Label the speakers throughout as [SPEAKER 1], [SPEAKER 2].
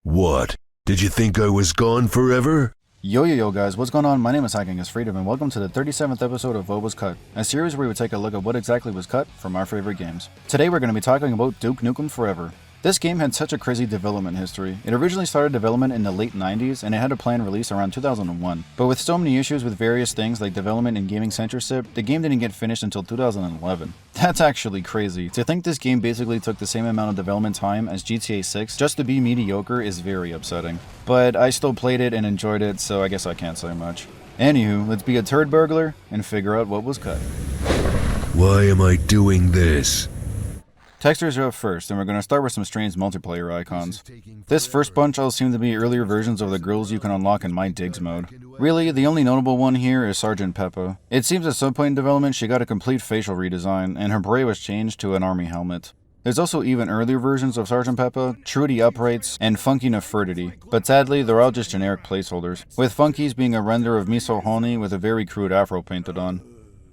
[SPEAKER 1] What? Did you think I was gone forever?
[SPEAKER 2] Yo guys, what's going on? My name is HackingIsFreedom and welcome to the 37th episode of What Was Cut, a series where we take a look at what exactly was cut from our favorite games. Today we're going to be talking about Duke Nukem Forever. This game had such a crazy development history. It originally started development in the late 90s and it had a planned release around 2001. But with so many issues with various things like development and gaming censorship, the game didn't get finished until 2011. That's actually crazy. To think this game basically took the same amount of development time as GTA 6 just to be mediocre is very upsetting. But I still played it and enjoyed it, so I guess I can't say much. Anywho, let's be a turd burglar and figure out what was cut.
[SPEAKER 1] Why am I doing this?
[SPEAKER 2] Textures are up first, and we're going to start with some strange multiplayer icons. This first bunch all seem to be earlier versions of the girls you can unlock in My Digs mode. Really, the only notable one here is Sergeant Peppa. It seems at some point in development she got a complete facial redesign, and her beret was changed to an army helmet. There's also even earlier versions of Sergeant Peppa, Trudy Uprights, and Funky Nefertiti, but sadly they're all just generic placeholders, with Funky's being a render of Miso Honey with a very crude afro painted on.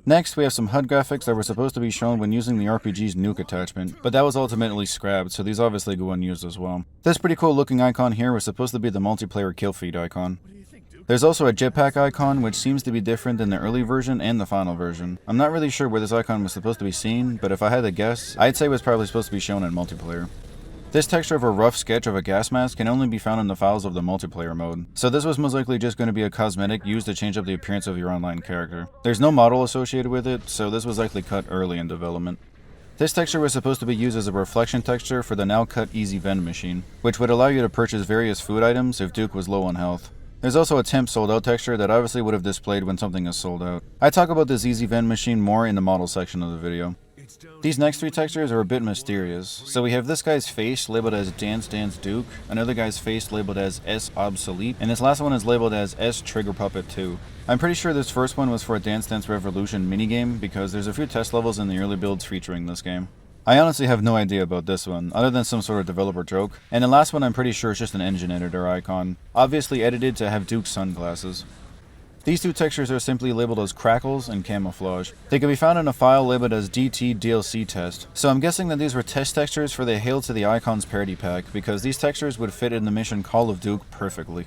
[SPEAKER 2] Next, we have some HUD graphics that were supposed to be shown when using the RPG's nuke attachment, but that was ultimately scrapped, so these obviously go unused as well. This pretty cool looking icon here was supposed to be the multiplayer kill feed icon. There's also a jetpack icon, which seems to be different than the early version and the final version. I'm not really sure where this icon was supposed to be seen, but if I had to guess, I'd say it was probably supposed to be shown in multiplayer. This texture of a rough sketch of a gas mask can only be found in the files of the multiplayer mode, so this was most likely just going to be a cosmetic used to change up the appearance of your online character. There's no model associated with it, so this was likely cut early in development. This texture was supposed to be used as a reflection texture for the now cut Easy Vend machine, which would allow you to purchase various food items if Duke was low on health. There's also a temp sold out texture that obviously would have displayed when something is sold out. I talk about this Easy Vend machine more in the model section of the video. These next three textures are a bit mysterious. So we have this guy's face labeled as Dance Dance Duke, another guy's face labeled as S Obsolete, and this last one is labeled as S Trigger Puppet 2. I'm pretty sure this first one was for a Dance Dance Revolution minigame because there's a few test levels in the early builds featuring this game. I honestly have no idea about this one, other than some sort of developer joke, and the last one I'm pretty sure is just an engine editor icon, obviously edited to have Duke's sunglasses. These two textures are simply labeled as Crackles and Camouflage. They can be found in a file labeled as DT DLC Test, so I'm guessing that these were test textures for the Hail to the Icons parody pack, because these textures would fit in the mission Call of Duke perfectly.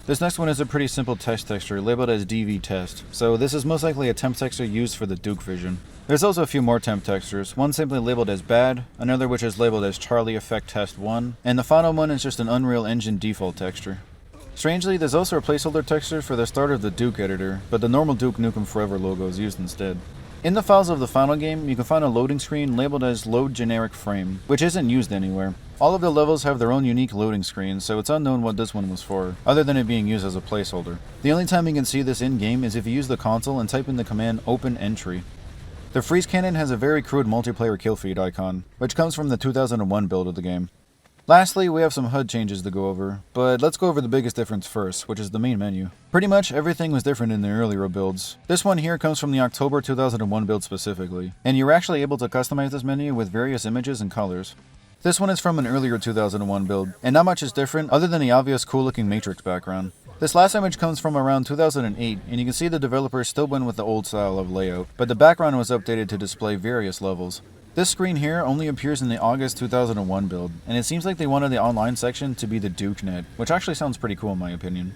[SPEAKER 2] This next one is a pretty simple text texture labeled as DV Test, so this is most likely a temp texture used for the Duke vision. There's also a few more temp textures, one simply labeled as Bad, another which is labeled as Charlie Effect Test 1, and the final one is just an Unreal Engine default texture. Strangely, there's also a placeholder texture for the start of the Duke editor, but the normal Duke Nukem Forever logo is used instead. In the files of the final game, you can find a loading screen labeled as Load Generic Frame, which isn't used anywhere. All of the levels have their own unique loading screens, so it's unknown what this one was for, other than it being used as a placeholder. The only time you can see this in-game is if you use the console and type in the command Open Entry. The freeze cannon has a very crude multiplayer kill feed icon, which comes from the 2001 build of the game. Lastly, we have some HUD changes to go over, but let's go over the biggest difference first, which is the main menu. Pretty much everything was different in the earlier builds. This one here comes from the October 2001 build specifically, and you're actually able to customize this menu with various images and colors. This one is from an earlier 2001 build, and not much is different other than the obvious cool looking Matrix background. This last image comes from around 2008, and you can see the developers still went with the old style of layout, but the background was updated to display various levels. This screen here only appears in the August 2001 build, and it seems like they wanted the online section to be the DukeNet, which actually sounds pretty cool in my opinion.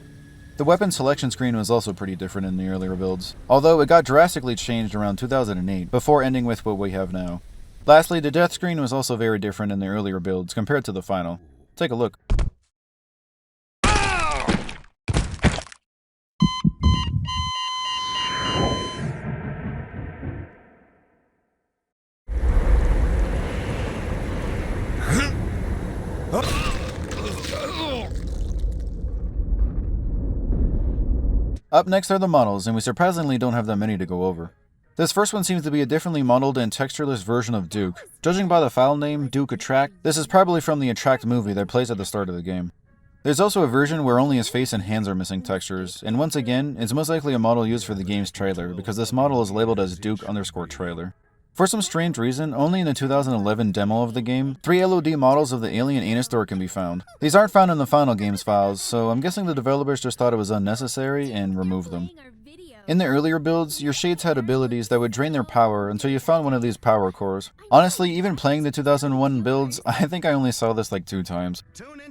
[SPEAKER 2] The weapon selection screen was also pretty different in the earlier builds, although it got drastically changed around 2008, before ending with what we have now. Lastly, the death screen was also very different in the earlier builds compared to the final. Take a look. Up next are the models, and we surprisingly don't have that many to go over. This first one seems to be a differently modeled and textureless version of Duke. Judging by the file name, Duke Attract, this is probably from the Attract movie that plays at the start of the game. There's also a version where only his face and hands are missing textures, and once again, it's most likely a model used for the game's trailer, because this model is labeled as Duke_trailer. For some strange reason, only in the 2011 demo of the game, 3 LOD models of the alien anus door can be found. These aren't found in the final game's files, so I'm guessing the developers just thought it was unnecessary and removed them. In the earlier builds, your shades had abilities that would drain their power until you found one of these power cores. Honestly, even playing the 2001 builds, I think I only saw this like 2 times.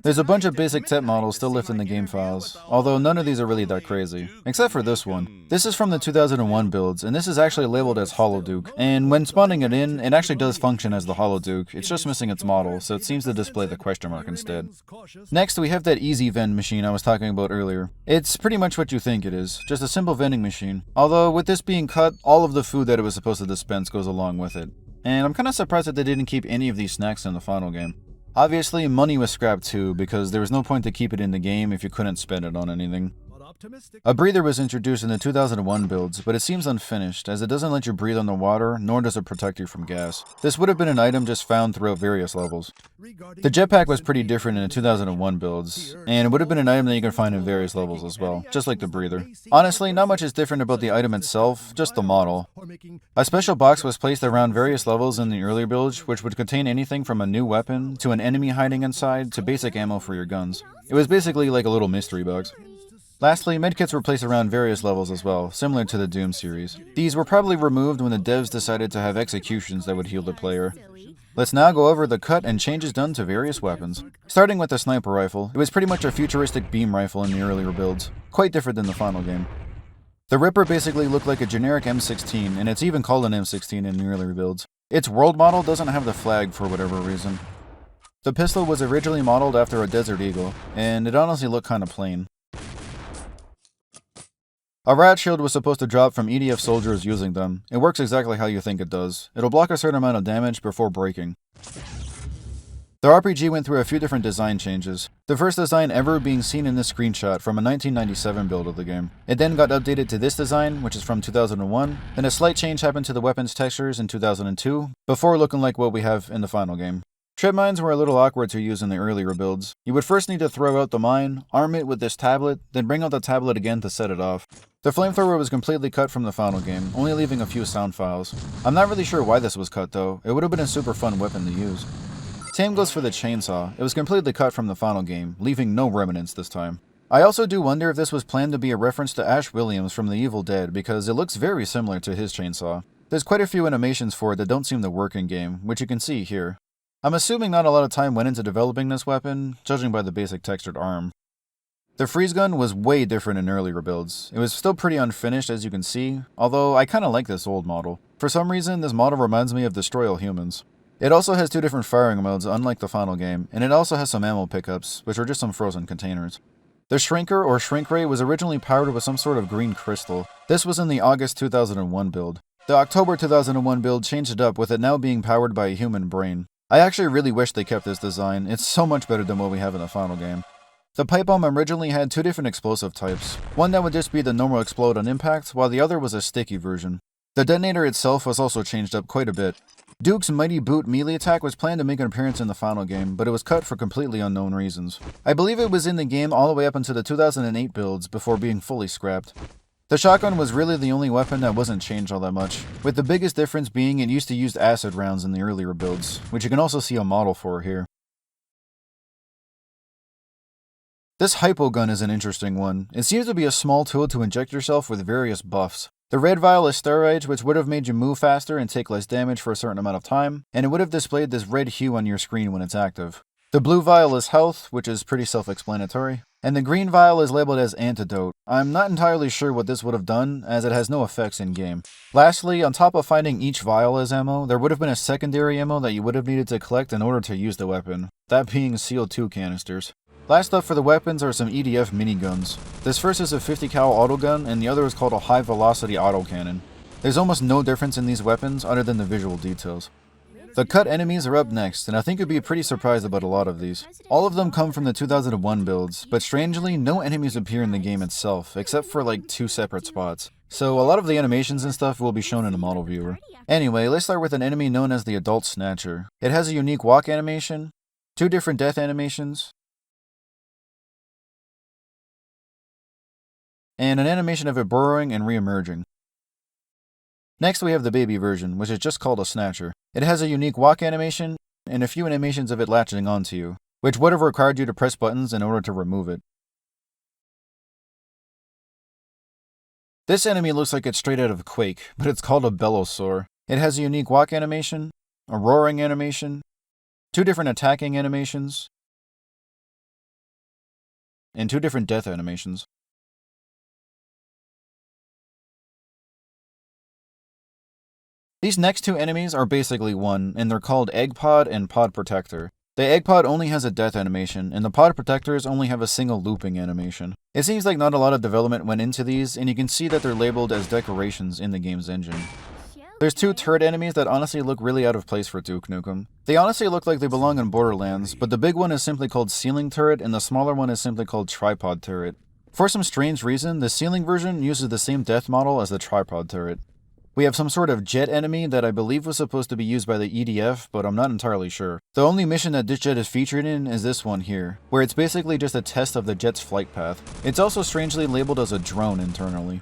[SPEAKER 2] There's a bunch of basic tech models still left in the game files, although none of these are really that crazy, except for this one. This is from the 2001 builds, and this is actually labeled as Hollow Duke, and when spawning it in, it actually does function as the Hollow Duke, it's just missing its model, so it seems to display the question mark instead. Next, we have that easy vend machine I was talking about earlier. It's pretty much what you think it is, just a simple vending machine, although with this being cut, all of the food that it was supposed to dispense goes along with it. And I'm kinda surprised that they didn't keep any of these snacks in the final game. Obviously, money was scrapped too, because there was no point to keep it in the game if you couldn't spend it on anything. A breather was introduced in the 2001 builds, but it seems unfinished, as it doesn't let you breathe on the water, nor does it protect you from gas. This would have been an item just found throughout various levels. The jetpack was pretty different in the 2001 builds, and it would have been an item that you can find in various levels as well, just like the breather. Honestly, not much is different about the item itself, just the model. A special box was placed around various levels in the earlier builds, which would contain anything from a new weapon, to an enemy hiding inside, to basic ammo for your guns. It was basically like a little mystery box. Lastly, medkits were placed around various levels as well, similar to the Doom series. These were probably removed when the devs decided to have executions that would heal the player. Let's now go over the cut and changes done to various weapons. Starting with the sniper rifle, it was pretty much a futuristic beam rifle in the earlier builds, quite different than the final game. The Ripper basically looked like a generic M16, and it's even called an M16 in the earlier builds. Its world model doesn't have the flag for whatever reason. The pistol was originally modeled after a Desert Eagle, and it honestly looked kinda plain. A rat shield was supposed to drop from EDF soldiers using them. It works exactly how you think it does. It'll block a certain amount of damage before breaking. The RPG went through a few different design changes. The first design ever being seen in this screenshot from a 1997 build of the game. It then got updated to this design, which is from 2001. Then a slight change happened to the weapons textures in 2002, before looking like what we have in the final game. Trip mines were a little awkward to use in the earlier builds. You would first need to throw out the mine, arm it with this tablet, then bring out the tablet again to set it off. The flamethrower was completely cut from the final game, only leaving a few sound files. I'm not really sure why this was cut though, it would have been a super fun weapon to use. Same goes for the chainsaw, it was completely cut from the final game, leaving no remnants this time. I also do wonder if this was planned to be a reference to Ash Williams from The Evil Dead, because it looks very similar to his chainsaw. There's quite a few animations for it that don't seem to work in game, which you can see here. I'm assuming not a lot of time went into developing this weapon, judging by the basic textured arm. The freeze gun was way different in earlier builds. It was still pretty unfinished as you can see, although I kinda like this old model. For some reason, this model reminds me of Destroy All Humans. It also has two different firing modes unlike the final game, and it also has some ammo pickups, which are just some frozen containers. The Shrinker or Shrink Ray was originally powered with some sort of green crystal. This was in the August 2001 build. The October 2001 build changed it up with it now being powered by a human brain. I actually really wish they kept this design, it's so much better than what we have in the final game. The pipe bomb originally had two different explosive types, one that would just be the normal explode on impact, while the other was a sticky version. The detonator itself was also changed up quite a bit. Duke's Mighty Boot melee attack was planned to make an appearance in the final game, but it was cut for completely unknown reasons. I believe it was in the game all the way up until the 2008 builds before being fully scrapped. The shotgun was really the only weapon that wasn't changed all that much, with the biggest difference being it used to use acid rounds in the earlier builds, which you can also see a model for here. This hypo gun is an interesting one. It seems to be a small tool to inject yourself with various buffs. The red vial is steroids, which would have made you move faster and take less damage for a certain amount of time, and it would have displayed this red hue on your screen when it's active. The blue vial is health, which is pretty self-explanatory, and the green vial is labeled as antidote. I'm not entirely sure what this would have done, as it has no effects in-game. Lastly, on top of finding each vial as ammo, there would have been a secondary ammo that you would have needed to collect in order to use the weapon, that being CO2 canisters. Last up for the weapons are some EDF miniguns. This first is a 50 cal autogun, and the other is called a high velocity autocannon. There's almost no difference in these weapons other than the visual details. The cut enemies are up next, and I think you'd be pretty surprised about a lot of these. All of them come from the 2001 builds, but strangely, no enemies appear in the game itself, except for like 2 separate spots. So a lot of the animations and stuff will be shown in a model viewer. Anyway, let's start with an enemy known as the Adult Snatcher. It has a unique walk animation, 2 different death animations, and an animation of it burrowing and re-emerging. Next we have the baby version, which is just called a Snatcher. It has a unique walk animation, and a few animations of it latching onto you, which would have required you to press buttons in order to remove it. This enemy looks like it's straight out of Quake, but it's called a Bellosaur. It has a unique walk animation, a roaring animation, 2 different attacking animations, and 2 different death animations. These next 2 enemies are basically one, and they're called Egg Pod and Pod Protector. The Egg Pod only has a death animation, and the Pod Protectors only have a single looping animation. It seems like not a lot of development went into these, and you can see that they're labeled as decorations in the game's engine. There's 2 turret enemies that honestly look really out of place for Duke Nukem. They honestly look like they belong in Borderlands, but the big one is simply called Ceiling Turret, and the smaller one is simply called Tripod Turret. For some strange reason, the ceiling version uses the same death model as the Tripod Turret. We have some sort of jet enemy that I believe was supposed to be used by the EDF, but I'm not entirely sure. The only mission that this jet is featured in is this one here, where it's basically just a test of the jet's flight path. It's also strangely labeled as a drone internally.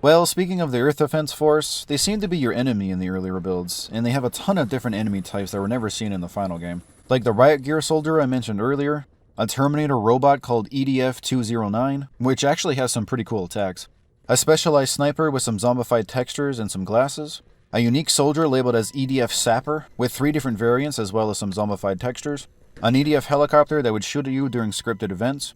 [SPEAKER 2] Well, speaking of the Earth Defense Force, they seem to be your enemy in the earlier builds, and they have a ton of different enemy types that were never seen in the final game. Like the Riot Gear soldier I mentioned earlier, a Terminator robot called EDF-209, which actually has some pretty cool attacks, a specialized sniper with some zombified textures and some glasses, a unique soldier labeled as EDF Sapper with 3 different variants as well as some zombified textures, an EDF helicopter that would shoot at you during scripted events,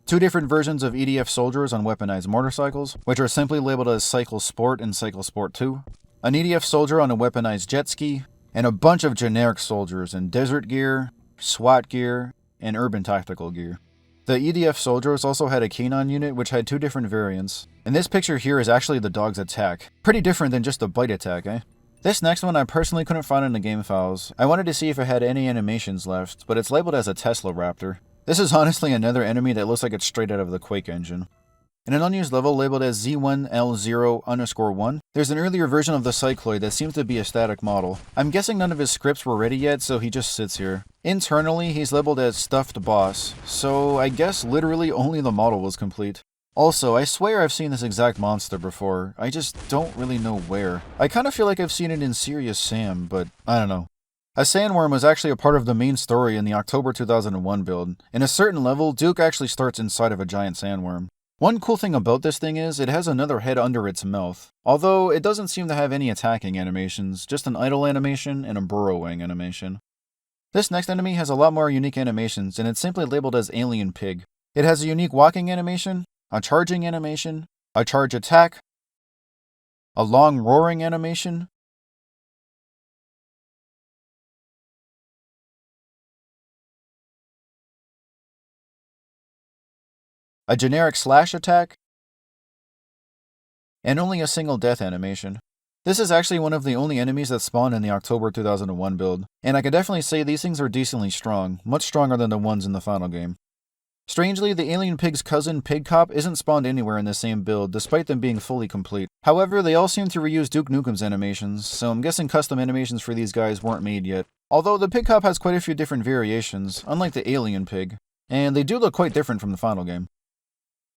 [SPEAKER 2] 2 different versions of EDF soldiers on weaponized motorcycles, which are simply labeled as Cycle Sport and Cycle Sport 2, an EDF soldier on a weaponized jet ski, and a bunch of generic soldiers in desert gear, SWAT gear, and urban tactical gear. The EDF soldiers also had a canine unit which had 2 different variants, and this picture here is actually the dog's attack. Pretty different than just a bite attack, eh? This next one I personally couldn't find in the game files. I wanted to see if it had any animations left, but it's labeled as a Tesla Raptor. This is honestly another enemy that looks like it's straight out of the Quake engine. In an unused level labeled as Z1L0_1, there's an earlier version of the Cycloid that seems to be a static model. I'm guessing none of his scripts were ready yet, so he just sits here. Internally, he's labeled as Stuffed Boss, so I guess literally only the model was complete. Also, I swear I've seen this exact monster before, I just don't really know where. I kind of feel like I've seen it in Serious Sam, but I don't know. A sandworm was actually a part of the main story in the October 2001 build. In a certain level, Duke actually starts inside of a giant sandworm. One cool thing about this thing is it has another head under its mouth, although it doesn't seem to have any attacking animations, just an idle animation and a burrowing animation. This next enemy has a lot more unique animations, and it's simply labeled as Alien Pig. It has a unique walking animation, a charging animation, a charge attack, a long roaring animation, a generic slash attack, and only a single death animation. This is actually one of the only enemies that spawn in the October 2001 build, and I can definitely say these things are decently strong, much stronger than the ones in the final game. Strangely, the Alien Pig's cousin, Pig Cop, isn't spawned anywhere in the same build, despite them being fully complete. However, they all seem to reuse Duke Nukem's animations, so I'm guessing custom animations for these guys weren't made yet. Although the Pig Cop has quite a few different variations, unlike the Alien Pig, and they do look quite different from the final game.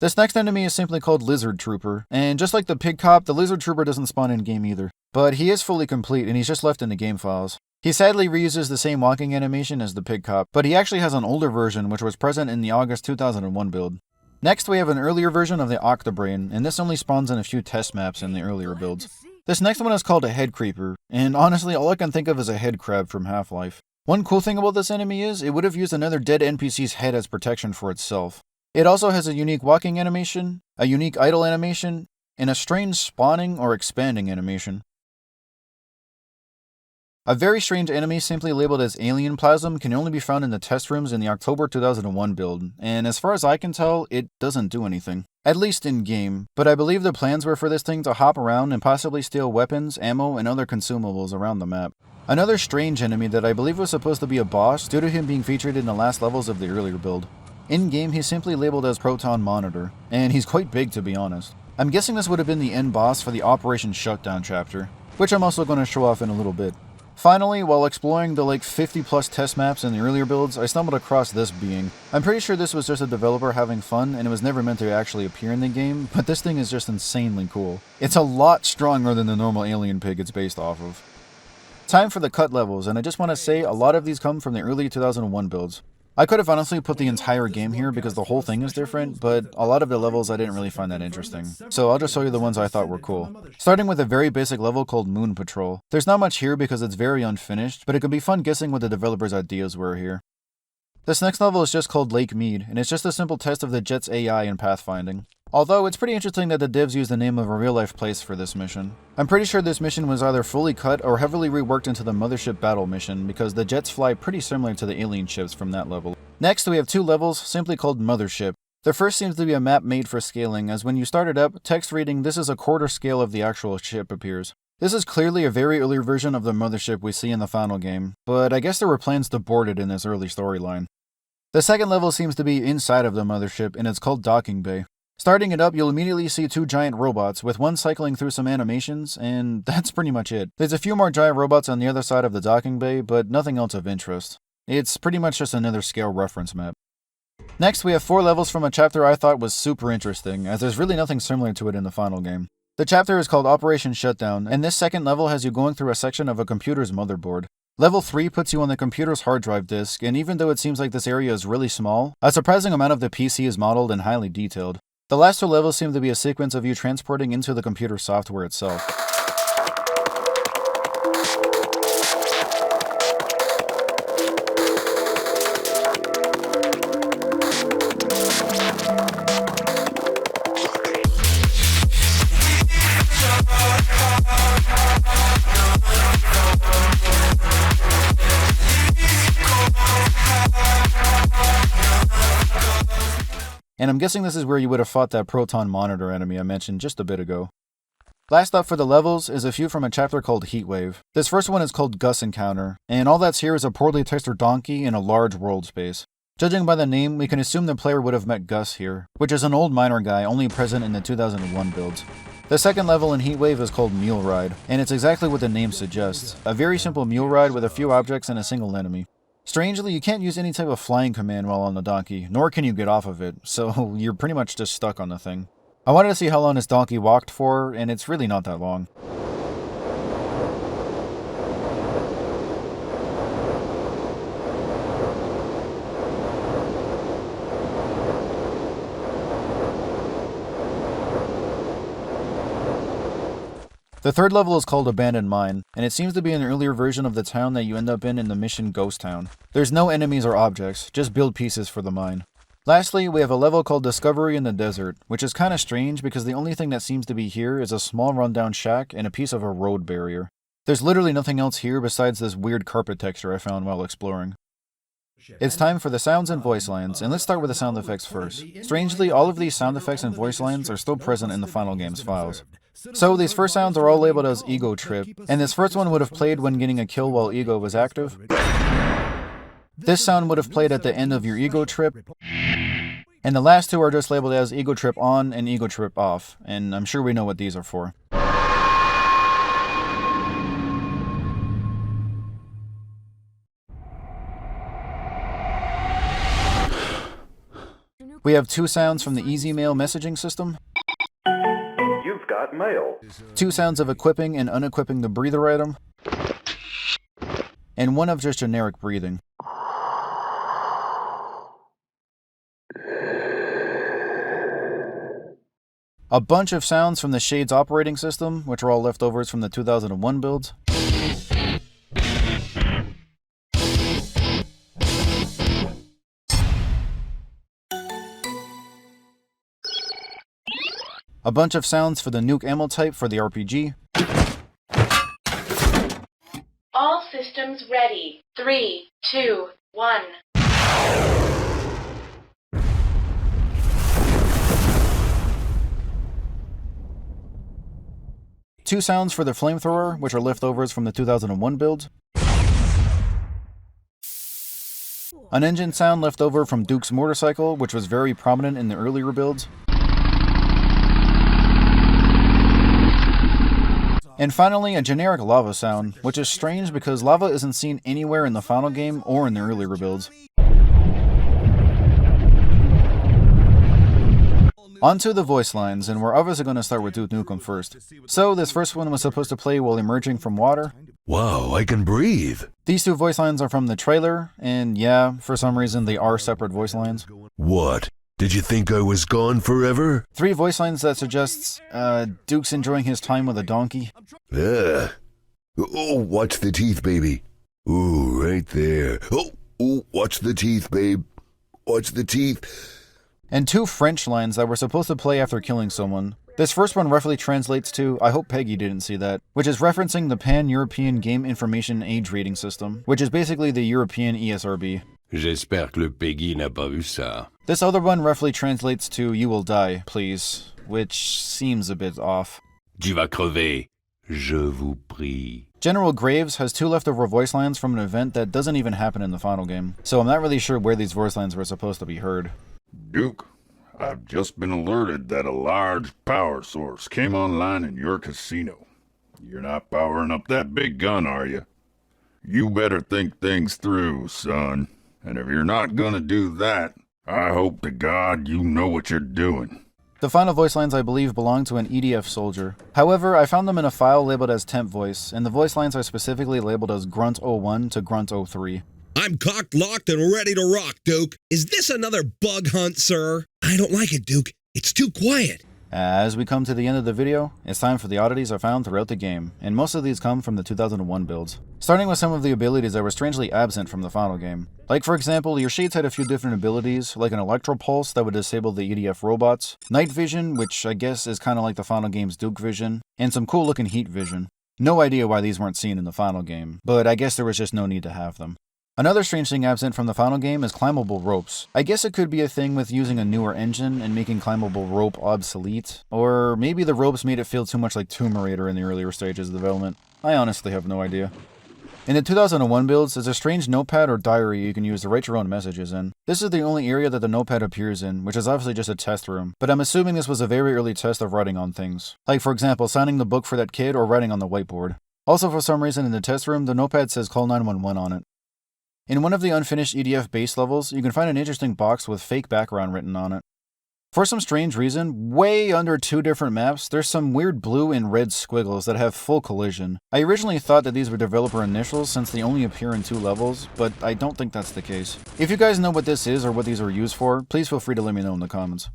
[SPEAKER 2] This next enemy is simply called Lizard Trooper, and just like the Pig Cop, the Lizard Trooper doesn't spawn in-game either. But he is fully complete, and he's just left in the game files. He sadly reuses the same walking animation as the Pig Cop, but he actually has an older version which was present in the August 2001 build. Next we have an earlier version of the Octobrain, and this only spawns in a few test maps in the earlier builds. This next one is called a Head Creeper, and honestly all I can think of is a head crab from Half-Life. One cool thing about this enemy is, it would have used another dead NPC's head as protection for itself. It also has a unique walking animation, a unique idle animation, and a strange spawning or expanding animation. A very strange enemy simply labeled as Alien Plasm can only be found in the test rooms in the October 2001 build, and as far as I can tell, it doesn't do anything. At least in-game, but I believe the plans were for this thing to hop around and possibly steal weapons, ammo, and other consumables around the map. Another strange enemy that I believe was supposed to be a boss due to him being featured in the last levels of the earlier build. In-game, he's simply labeled as Proton Monitor, and he's quite big to be honest. I'm guessing this would have been the end boss for the Operation Shutdown chapter, which I'm also going to show off in a little bit. Finally, while exploring the 50 plus test maps in the earlier builds, I stumbled across this being. I'm pretty sure this was just a developer having fun and it was never meant to actually appear in the game, but this thing is just insanely cool. It's a lot stronger than the normal Alien Pig it's based off of. Time for the cut levels, and I just want to say a lot of these come from the early 2001 builds. I could have honestly put the entire game here because the whole thing is different, but a lot of the levels I didn't really find that interesting. So I'll just show you the ones I thought were cool. Starting with a very basic level called Moon Patrol. There's not much here because it's very unfinished, but it can be fun guessing what the developers' ideas were here. This next level is just called Lake Mead, and it's just a simple test of the jet's AI and pathfinding. Although, it's pretty interesting that the devs used the name of a real-life place for this mission. I'm pretty sure this mission was either fully cut or heavily reworked into the Mothership Battle mission, because the jets fly pretty similar to the alien ships from that level. Next, we have 2 levels, simply called Mothership. The first seems to be a map made for scaling, as when you start it up, text reading "this is a quarter scale of the actual ship" appears. This is clearly a very early version of the Mothership we see in the final game, but I guess there were plans to board it in this early storyline. The second level seems to be inside of the Mothership, and it's called Docking Bay. Starting it up, you'll immediately see 2 giant robots, with one cycling through some animations, and that's pretty much it. There's a few more giant robots on the other side of the docking bay, but nothing else of interest. It's pretty much just another scale reference map. Next, we have 4 levels from a chapter I thought was super interesting, as there's really nothing similar to it in the final game. The chapter is called Operation Shutdown, and this second level has you going through a section of a computer's motherboard. Level 3 puts you on the computer's hard drive disk, and even though it seems like this area is really small, a surprising amount of the PC is modeled and highly detailed. The last 2 levels seem to be a sequence of you transporting into the computer software itself. And I'm guessing this is where you would have fought that proton monitor enemy I mentioned just a bit ago. Last up for the levels is a few from a chapter called Heatwave. This first one is called Gus Encounter, and all that's here is a poorly textured donkey in a large world space. Judging by the name, we can assume the player would have met Gus here, which is an old miner guy only present in the 2001 builds. The second level in Heatwave is called Mule Ride, and it's exactly what the name suggests, a very simple mule ride with a few objects and a single enemy. Strangely, you can't use any type of flying command while on the donkey, nor can you get off of it, so you're pretty much just stuck on the thing. I wanted to see how long this donkey walked for, and it's really not that long. The third level is called Abandoned Mine, and it seems to be an earlier version of the town that you end up in the mission Ghost Town. There's no enemies or objects, just build pieces for the mine. Lastly, we have a level called Discovery in the Desert, which is kinda strange because the only thing that seems to be here is a small rundown shack and a piece of a road barrier. There's literally nothing else here besides this weird carpet texture I found while exploring. It's time for the sounds and voice lines, and let's start with the sound effects first. Strangely, all of these sound effects and voice lines are still present in the final game's files. So these first sounds are all labeled as Ego Trip, and this first one would have played when getting a kill while Ego was active. This sound would have played at the end of your Ego Trip, and the last 2 are just labeled as Ego Trip On and Ego Trip Off, and I'm sure we know what these are for. We have 2 sounds from the Easy Mail messaging system.
[SPEAKER 3] You've got mail.
[SPEAKER 2] 2 sounds of equipping and unequipping the breather item. And 1 of just generic breathing. A bunch of sounds from the Shades operating system, which are all leftovers from the 2001 builds. A bunch of sounds for the nuke ammo type for the RPG.
[SPEAKER 4] All systems ready. 3, 2, 1.
[SPEAKER 2] Two sounds for the flamethrower, which are leftovers from the 2001 builds. An engine sound left over from Duke's motorcycle, which was very prominent in the earlier builds. And finally, a generic lava sound, which is strange because lava isn't seen anywhere in the final game or in the earlier builds. Onto the voice lines, and we're obviously going to start with Duke Nukem first. So, this first one was supposed to play while emerging from water.
[SPEAKER 1] Wow, I can breathe.
[SPEAKER 2] These 2 voice lines are from the trailer, and yeah, for some reason they are separate voice lines.
[SPEAKER 1] What? Did you think I was gone forever?
[SPEAKER 2] 3 voice lines that suggests, Duke's enjoying his time with a donkey.
[SPEAKER 1] Ugh. Oh, watch the teeth, baby. Ooh, right there. Oh, Ooh, watch the teeth, babe. Watch the teeth.
[SPEAKER 2] And 2 French lines that were supposed to play after killing someone. This first one roughly translates to, I hope Peggy didn't see that, which is referencing the Pan-European Game Information Age Rating System, which is basically the European ESRB.
[SPEAKER 1] J'espère que le Peggy n'a pas vu ça.
[SPEAKER 2] This other one roughly translates to, you will die, please, which seems a bit off.
[SPEAKER 1] Tu vas crever. Je vous prie.
[SPEAKER 2] General Graves has 2 leftover voice lines from an event that doesn't even happen in the final game, so I'm not really sure where these voice lines were supposed to be heard.
[SPEAKER 5] Duke, I've just been alerted that a large power source came online in your casino. You're not powering up that big gun, are you? You better think things through, son. And if you're not gonna do that, I hope to God you know what you're doing.
[SPEAKER 2] The final voice lines, I believe, belong to an EDF soldier. However, I found them in a file labeled as temp voice, and the voice lines are specifically labeled as Grunt 01 to Grunt 03.
[SPEAKER 6] I'm cocked, locked, and ready to rock, Duke. Is this another bug hunt, sir? I don't like it, Duke. It's too quiet.
[SPEAKER 2] As we come to the end of the video, it's time for the oddities I found throughout the game, and most of these come from the 2001 builds. Starting with some of the abilities that were strangely absent from the final game. Like for example, your shades had a few different abilities, like an electro pulse that would disable the EDF robots, night vision, which I guess is kinda like the final game's Duke vision, and some cool looking heat vision. No idea why these weren't seen in the final game, but I guess there was just no need to have them. Another strange thing absent from the final game is climbable ropes. I guess it could be a thing with using a newer engine and making climbable rope obsolete, or maybe the ropes made it feel too much like Tomb Raider in the earlier stages of development. I honestly have no idea. In the 2001 builds, there's a strange notepad or diary you can use to write your own messages in. This is the only area that the notepad appears in, which is obviously just a test room, but I'm assuming this was a very early test of writing on things. Like for example, signing the book for that kid or writing on the whiteboard. Also for some reason in the test room, the notepad says call 911 on it. In one of the unfinished EDF base levels, you can find an interesting box with fake background written on it. For some strange reason, way under 2 different maps, there's some weird blue and red squiggles that have full collision. I originally thought that these were developer initials since they only appear in 2 levels, but I don't think that's the case. If you guys know what this is or what these are used for, please feel free to let me know in the comments.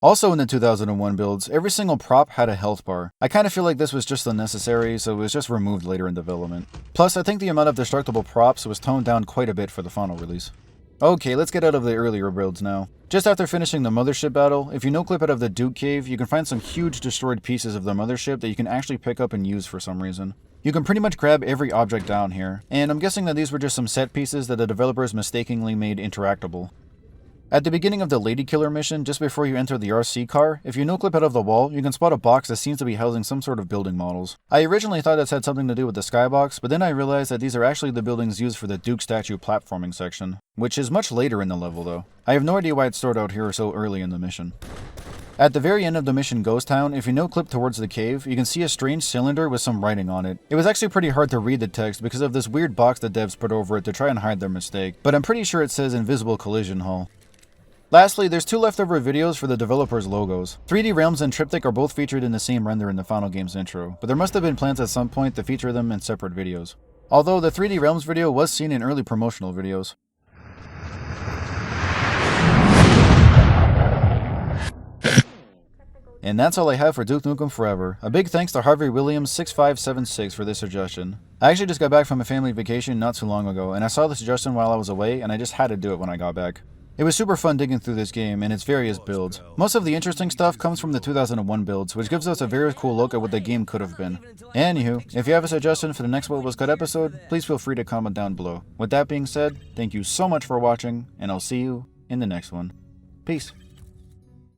[SPEAKER 2] Also in the 2001 builds, every single prop had a health bar. I kind of feel like this was just unnecessary, so it was just removed later in development. Plus, I think the amount of destructible props was toned down quite a bit for the final release. Okay, let's get out of the earlier builds now. Just after finishing the mothership battle, if you no-clip out of the Duke cave, you can find some huge destroyed pieces of the mothership that you can actually pick up and use for some reason. You can pretty much grab every object down here, and I'm guessing that these were just some set pieces that the developers mistakenly made interactable. At the beginning of the Lady Killer mission, just before you enter the RC car, if you no-clip out of the wall, you can spot a box that seems to be housing some sort of building models. I originally thought this had something to do with the skybox, but then I realized that these are actually the buildings used for the Duke statue platforming section, which is much later in the level though. I have no idea why it's stored out here so early in the mission. At the very end of the mission Ghost Town, if you no-clip towards the cave, you can see a strange cylinder with some writing on it. It was actually pretty hard to read the text because of this weird box the devs put over it to try and hide their mistake, but I'm pretty sure it says Invisible Collision Hull. Lastly, there's 2 leftover videos for the developers' logos. 3D Realms and Triptych are both featured in the same render in the final game's intro, but there must have been plans at some point to feature them in separate videos. Although the 3D Realms video was seen in early promotional videos. And that's all I have for Duke Nukem Forever. A big thanks to Harvey Williams 6576 for this suggestion. I actually just got back from a family vacation not too long ago, and I saw the suggestion while I was away, and I just had to do it when I got back. It was super fun digging through this game and its various builds. Most of the interesting stuff comes from the 2001 builds, which gives us a very cool look at what the game could have been. Anywho, if you have a suggestion for the next What Was Cut episode, please feel free to comment down below. With that being said, thank you so much for watching, and I'll see you in the next one. Peace.